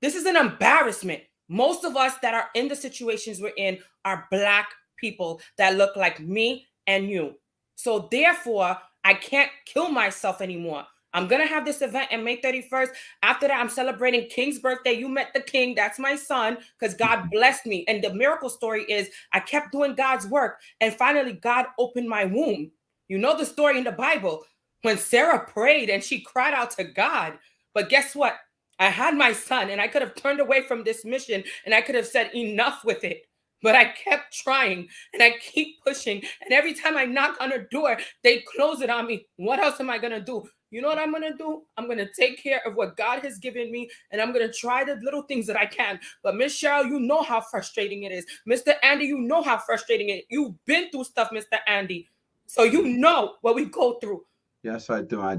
This is an embarrassment. Most of us that are in the situations we're in are Black people that look like me and you. So therefore, I can't kill myself anymore. I'm going to have this event on May 31st. After that, I'm celebrating King's birthday. You met the King. That's my son, because God blessed me. And the miracle story is I kept doing God's work. And finally, God opened my womb. You know the story in the Bible when Sarah prayed and she cried out to God. But guess what? I had my son and I could have turned away from this mission and I could have said enough with it. But I kept trying and I keep pushing. And every time I knock on her door, they close it on me. What else am I going to do? You know what I'm going to do? I'm going to take care of what God has given me and I'm going to try the little things that I can. But Miss Cheryl, you know how frustrating it is. Mr. Andy, you know how frustrating it is. You've been through stuff, Mr. Andy. So you know what we go through. Yes, I do. I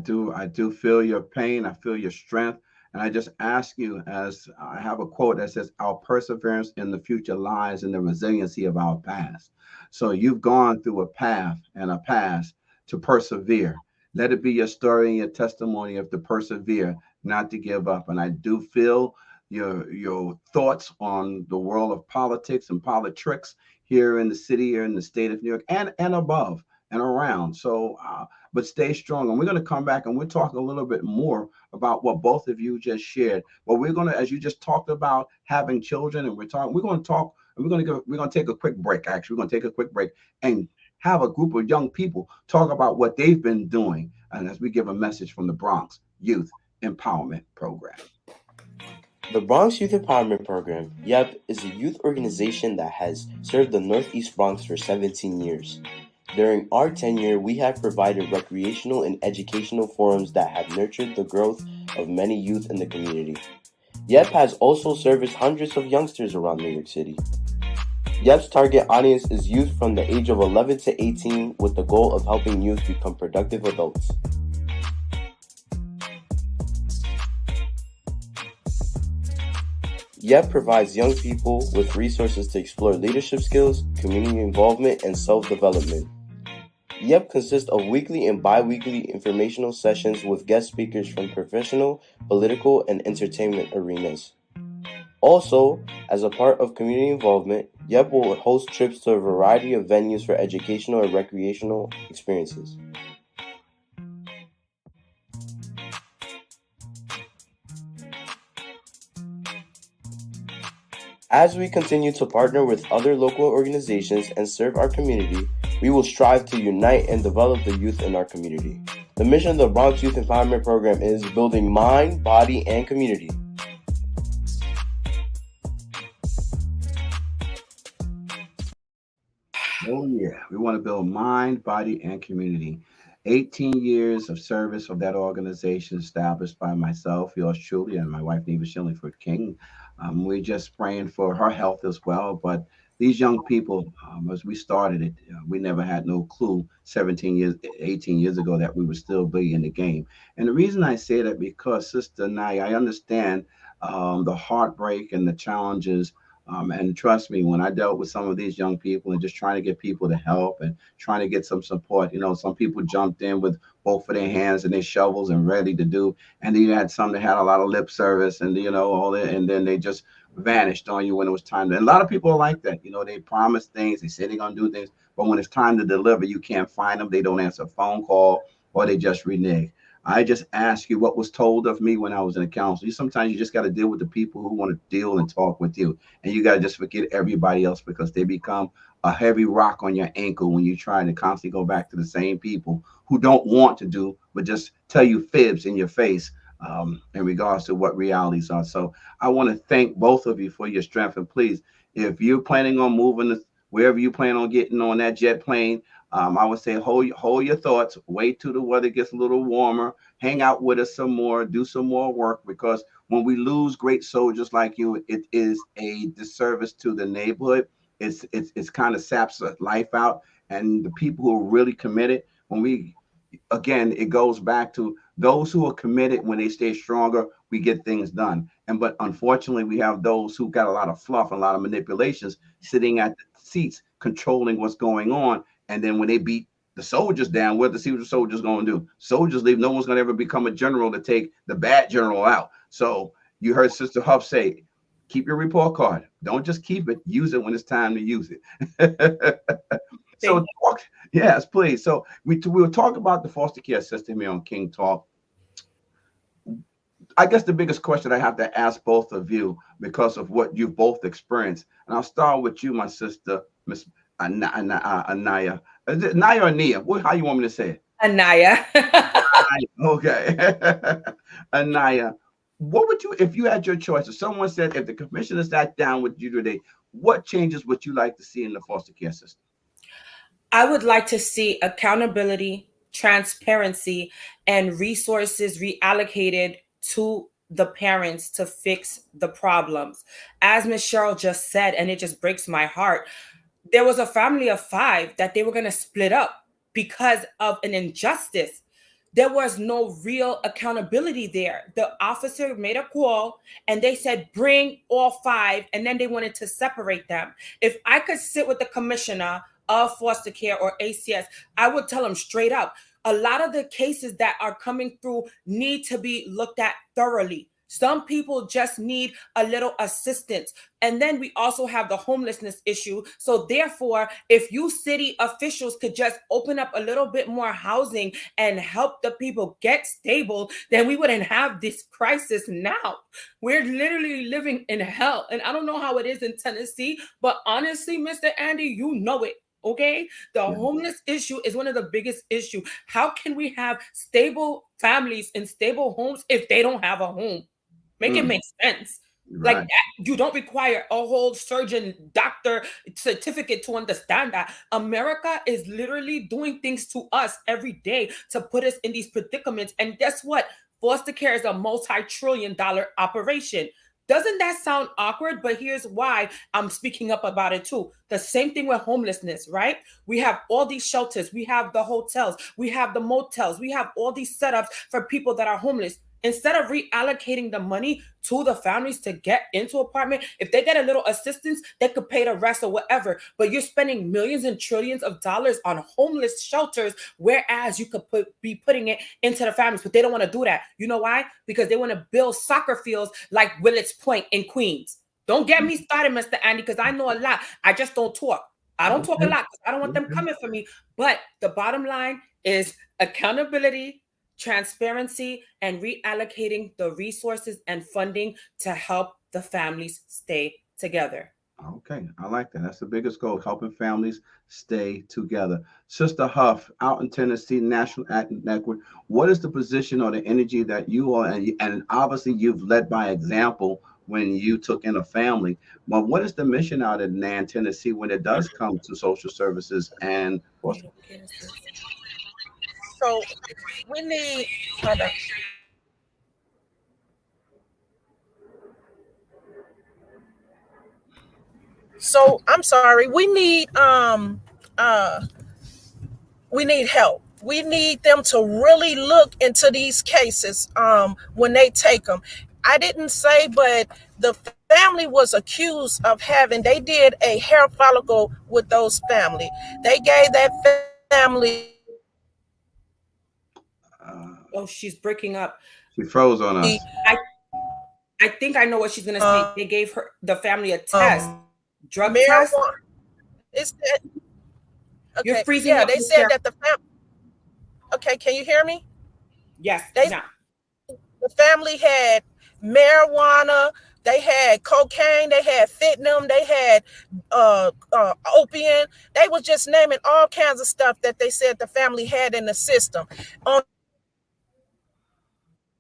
do feel your pain. I feel your strength. And I just ask you, as I have a quote that says, our perseverance in the future lies in the resiliency of our past. So you've gone through a path and a past to persevere. Let it be your story and your testimony of to persevere, not to give up. And I do feel your thoughts on the world of politics and politics here in the city, here in the state of New York, and above and around. So, but stay strong. And we're going to come back and we'll talk a little bit more about what both of you just shared. But we're going to, as you just talked about having children, and we're going to take a quick break. Actually, we're going to take a quick break and have a group of young people talk about what they've been doing. And as we give a message from the Bronx Youth Empowerment Program. The Bronx Youth Empowerment Program, YEP, is a youth organization that has served the Northeast Bronx for 17 years. During our tenure, we have provided recreational and educational forums that have nurtured the growth of many youth in the community. YEP has also serviced hundreds of youngsters around New York City. YEP's target audience is youth from the age of 11 to 18 with the goal of helping youth become productive adults. YEP provides young people with resources to explore leadership skills, community involvement, and self-development. YEP consists of weekly and bi-weekly informational sessions with guest speakers from professional, political, and entertainment arenas. Also, as a part of community involvement, YEP will host trips to a variety of venues for educational and recreational experiences. As we continue to partner with other local organizations and serve our community, we will strive to unite and develop the youth in our community. The mission of the Bronx Youth Empowerment Program is building mind, body, and community. Oh yeah, we want to build mind, body, and community. 18 years of service of that organization established by myself, yours truly, and my wife, Neva Shillingford King. We're just praying for her health as well. But these young people, as we started it, we never had no clue 17 years, 18 years ago that we would still be in the game. And the reason I say that because, Sister Naya, I understand the heartbreak and the challenges. And trust me, when I dealt with some of these young people and just trying to get people to help and trying to get some support, some people jumped in with both of their hands and their shovels and ready to do. And then you had some that had a lot of lip service and, all that. And then they just vanished on you when it was time. And a lot of people are like that. They promise things. They say they're going to do things. But when it's time to deliver, you can't find them. They don't answer a phone call or they just renege. I just ask you what was told of me when I was in the council. Sometimes you just got to deal with the people who want to deal and talk with you. And you got to just forget everybody else because they become a heavy rock on your ankle when you're trying to constantly go back to the same people who don't want to do, but just tell you fibs in your face in regards to what realities are. So I want to thank both of you for your strength. And please, if you're planning on moving wherever you plan on getting on that jet plane, I would say hold your thoughts, wait till the weather gets a little warmer, hang out with us some more, do some more work, because when we lose great soldiers like you, it is a disservice to the neighborhood. It's kind of saps life out. And the people who are really committed, again, it goes back to those who are committed. When they stay stronger, we get things done. But unfortunately, we have those who got a lot of fluff and a lot of manipulations sitting at the seats, controlling what's going on. And then when they beat the soldiers down, what the soldiers going to do? Soldiers leave. No one's going to ever become a general to take the bad general out. So you heard Sister Huff say, keep your report card. Don't just keep it. Use it when it's time to use it. So yes, please. So we will talk about the foster care system here on King Talk. I guess the biggest question I have to ask both of you, because of what you've both experienced, and I'll start with you, my sister, Miss Anaya. Is it Naya or Nia? How you want me to say it? Anaya. Okay. Anaya, what would you, if you had your choice, if someone said, if the commissioner sat down with you today, what changes would you like to see in the foster care system? I would like to see accountability, transparency, and resources reallocated to the parents to fix the problems. As Ms. Cheryl just said, and it just breaks my heart, there was a family of 5 that they were going to split up because of an injustice. There was no real accountability there. The officer made a call and they said, bring all 5, and then they wanted to separate them. If I could sit with the commissioner of foster care or ACS, I would tell them straight up, a lot of the cases that are coming through need to be looked at thoroughly. Some people just need a little assistance. And then we also have the homelessness issue. So therefore, if you city officials could just open up a little bit more housing and help the people get stable, then we wouldn't have this crisis now. We're literally living in hell. And I don't know how it is in Tennessee, but honestly, Mr. Andy, you know it. Okay, the homeless issue is one of the biggest issues. How can we have stable families in stable homes if they don't have a home? Make it make sense. Right. Like that, you don't require a whole surgeon, doctor certificate to understand that. America is literally doing things to us every day to put us in these predicaments. And guess what? Foster care is a multi-trillion-dollar operation. Doesn't that sound awkward? But here's why I'm speaking up about it too. The same thing with homelessness, right? We have all these shelters. We have the hotels. We have the motels. We have all these setups for people that are homeless. Instead of reallocating the money to the families to get into apartment, if they get a little assistance, they could pay the rest or whatever. But you're spending millions and trillions of dollars on homeless shelters, whereas you could be putting it into the families. But they don't want to do that. You know why? Because they want to build soccer fields like Willets Point in Queens. Don't get me started, Mr. Andy, because I know a lot. I just don't talk. I don't talk a lot because I don't want them coming for me. But the bottom line is accountability, transparency, and reallocating the resources and funding to help the families stay together. Okay, I like that. That's the biggest goal, helping families stay together. Sister Huff, out in Tennessee, National Network, what is the position or the energy that you are, and obviously you've led by example when you took in a family, but what is the mission out in Nan, Tennessee when it does come to social services and So we need. Hold on. So I'm sorry. We need help. We need them to really look into these cases when they take them. I didn't say, but the family was accused of they did a hair follicle with those family. They gave that family. Oh, she's breaking up. She froze on us. I think I know what she's gonna say. They gave the family a test, drug test. It's that. Okay. You're freezing yeah, up, they said that the family. Okay, can you hear me? Yes. The family had marijuana, they had cocaine, they had fentanyl, they had opium. They was just naming all kinds of stuff that they said the family had in the system. On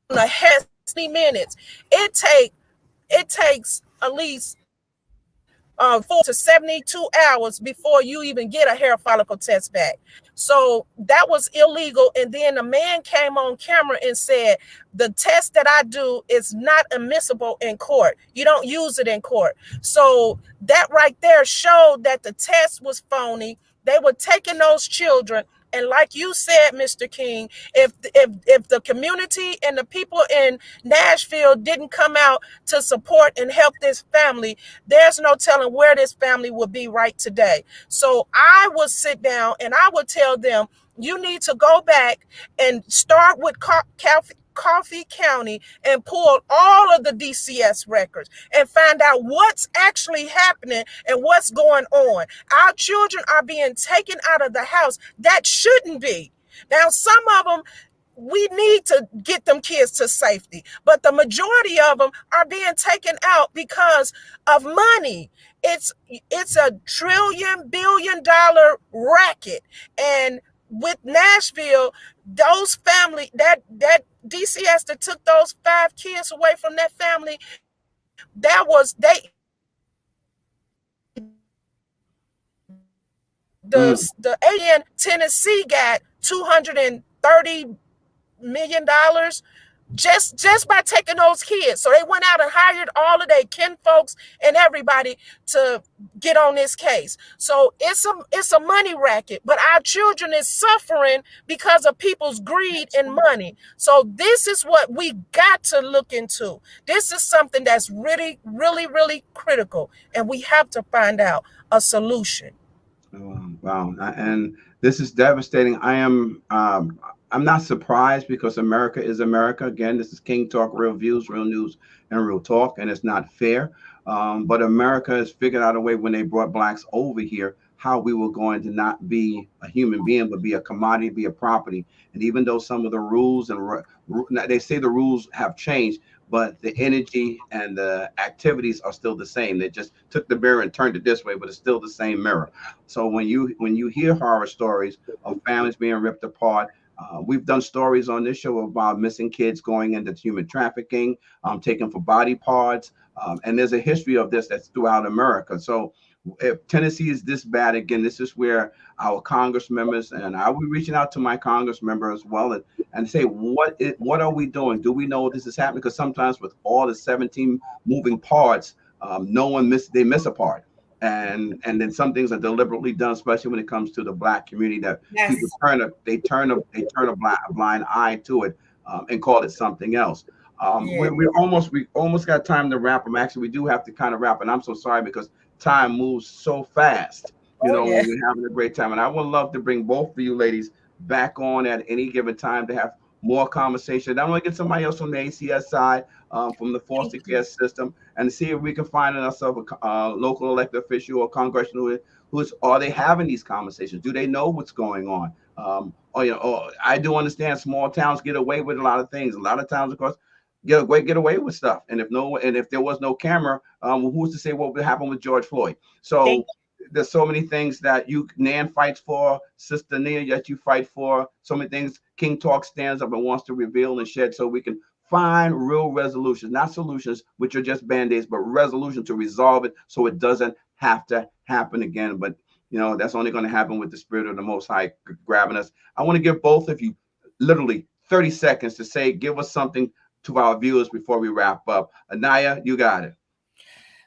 the 60 minutes, it takes at least 4 to 72 hours before you even get a hair follicle test back. So that was illegal. And then the man came on camera and said, the test that I do is not admissible in court. You don't use it in court. So that right there showed that the test was phony. They were taking those children. And like you said, Mr. King, if the community and the people in Nashville didn't come out to support and help this family, there's no telling where this family would be right today. So I would sit down and I would tell them, you need to go back and start with Coffee County and pull all of the DCS records and find out what's actually happening and what's going on. Our children are being taken out of the house. That shouldn't be. Now, some of them, we need to get them kids to safety, but the majority of them are being taken out because of money. It's a $1 billion racket. And with Nashville, those family, that DCS that took those 5 kids away from that family, the AN Tennessee got $230 million just by taking those kids. So they went out and hired all of their kin folks and everybody to get on this case. So it's a money racket, but our children is suffering because of people's greed and money. So this is what we got to look into. This is something that's really, really, really critical, and we have to find out a solution. Wow. And this is devastating. I'm not surprised because America is America. Again, this is King Talk, real views, real news, and real talk, and it's not fair. But America has figured out a way when they brought blacks over here, how we were going to not be a human being, but be a commodity, be a property. And even though some of the rules and they say the rules have changed, but the energy and the activities are still the same. They just took the mirror and turned it this way, but it's still the same mirror. So when you hear horror stories of families being ripped apart, we've done stories on this show about missing kids going into human trafficking, taken for body parts. And there's a history of this that's throughout America. So if Tennessee is this bad, again, this is where our Congress members, and I will be reaching out to my Congress member as well and say, what are we doing? Do we know this is happening? Because sometimes with all the 17 moving parts, they miss a part. And then some things are deliberately done, especially when it comes to the black community, that people turn a blind eye to it and call it something else. We almost got time to wrap. We do have to kind of wrap, and I'm so sorry because time moves so fast. When we're having a great time, and I would love to bring both of you ladies back on at any given time to have more conversation. I want to get somebody else from the ACS side, from the foster care system, and see if we can find ourselves a local elected official or congressional are they having these conversations? Do they know what's going on? I do understand small towns get away with a lot of things. A lot of towns, of course, get away with stuff. And if there was no camera, who's to say what would happen with George Floyd? So there's so many things that Nan fights for, Sister Nia, that you fight for. So many things King Talk stands up and wants to reveal and shed, so we can find real resolutions, not solutions, which are just band-aids, but resolution to resolve it so it doesn't have to happen again. But that's only going to happen with the Spirit of the Most High grabbing us. I want to give both of you literally 30 seconds to say, give us something to our viewers before we wrap up. Anaya, you got it.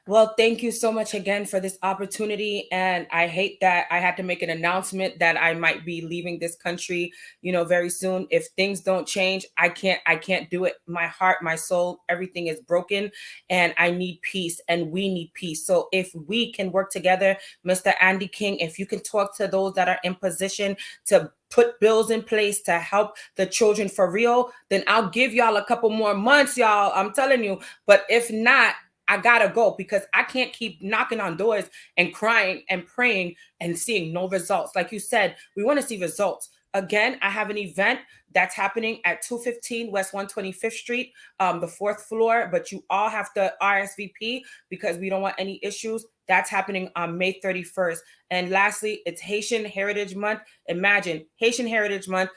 Well, thank you so much again for this opportunity. And I hate that I had to make an announcement that I might be leaving this country, very soon. If things don't change, I can't do it. My heart, my soul, everything is broken, and I need peace, and we need peace. So if we can work together, Mr. Andy King, if you can talk to those that are in position to put bills in place to help the children for real, then I'll give y'all a couple more months, y'all. I'm telling you. But if not, I gotta go, because I can't keep knocking on doors and crying and praying and seeing no results. Like you said, we want to see results. Again, I have an event that's happening at 215 West 125th Street, the 4th floor, but you all have to RSVP because we don't want any issues. That's happening on May 31st. And lastly, it's Haitian Heritage Month. Imagine Haitian Heritage Month,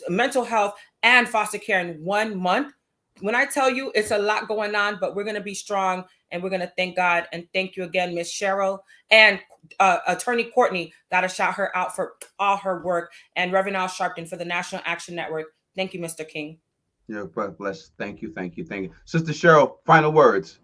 mental health, and foster care in 1 month. When I tell you, it's a lot going on, but we're going to be strong, and we're going to thank God. And thank you again, Miss Cheryl, and Attorney Courtney. Got to shout her out for all her work, and Reverend Al Sharpton for the National Action Network. Thank you, Mr. King. Yeah, bless. Thank you. Sister Cheryl, final words.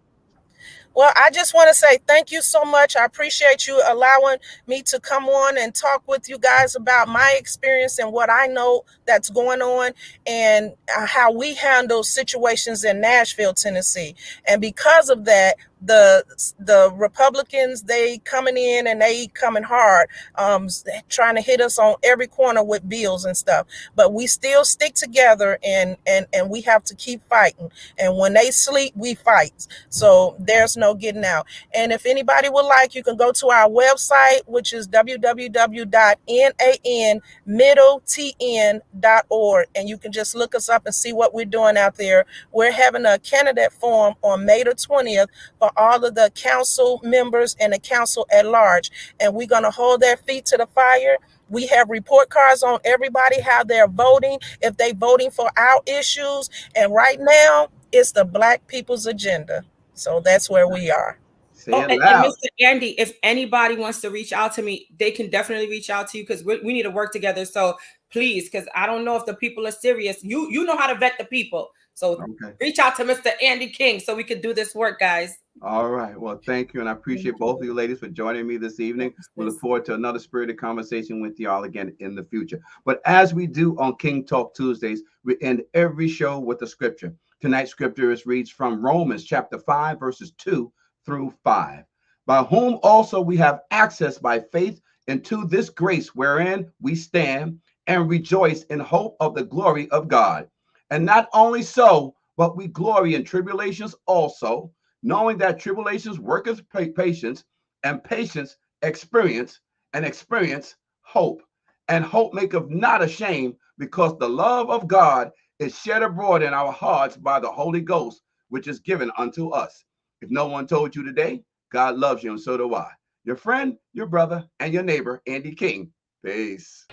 Well, I just want to say thank you so much. I appreciate you allowing me to come on and talk with you guys about my experience and what I know that's going on, and how we handle situations in Nashville, Tennessee. And because of that, the Republicans, they coming in and they coming hard, trying to hit us on every corner with bills and stuff. But we still stick together, and we have to keep fighting. And when they sleep, we fight. So there's no getting out. And if anybody would like, you can go to our website, which is www.nanmiddletn.org, and you can just look us up and see what we're doing out there. We're having a candidate forum on May the 20th for all of the council members and the council at large, and we're going to hold their feet to the fire. We have report cards on everybody, how they're voting, if they voting for our issues. And right now, it's the Black people's agenda. So that's where we are. And Mr. Andy, if anybody wants to reach out to me, they can definitely reach out to you, because we need to work together. So please, because I don't know if the people are serious. You know how to vet the people. So reach out to Mr. Andy King so we can do this work, guys. All right. Well, thank you. And I appreciate both of you ladies for joining me this evening. We look forward to another spirited conversation with y'all again in the future. But as we do on King Talk Tuesdays, we end every show with a scripture. Tonight's scripture reads from Romans chapter 5, verses 2 through 5. By whom also we have access by faith into this grace wherein we stand and rejoice in hope of the glory of God. And not only so, but we glory in tribulations also, knowing that tribulations worketh patience, and patience experience, and experience hope. And hope maketh not ashamed, because the love of God is shed abroad in our hearts by the Holy Ghost, which is given unto us. If no one told you today, God loves you, and so do I. Your friend, your brother, and your neighbor, Andy King. Peace.